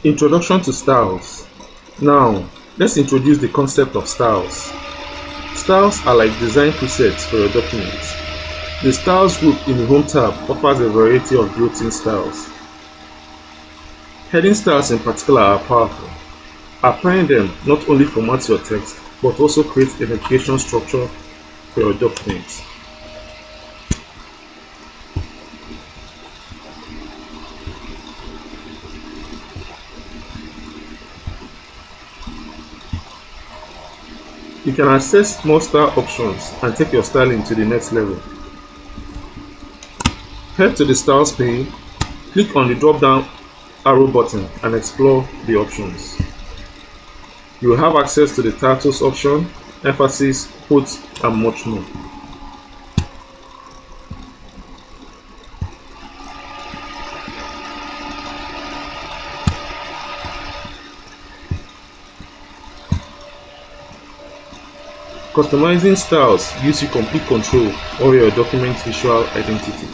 Introduction to styles. Now, let's introduce the concept of styles. Styles are like design presets for your documents. The Styles group in the Home tab offers a variety of built-in styles. Heading styles in particular are powerful. Applying them not only formats your text, but also creates a navigation structure for your documents. You can access more style options and take your styling to the next level. Head to the Styles pane, click on the drop-down arrow button and explore the options. You will have access to the titles option, emphasis, quotes, and much more. Customizing styles gives you complete control over your document's visual identity.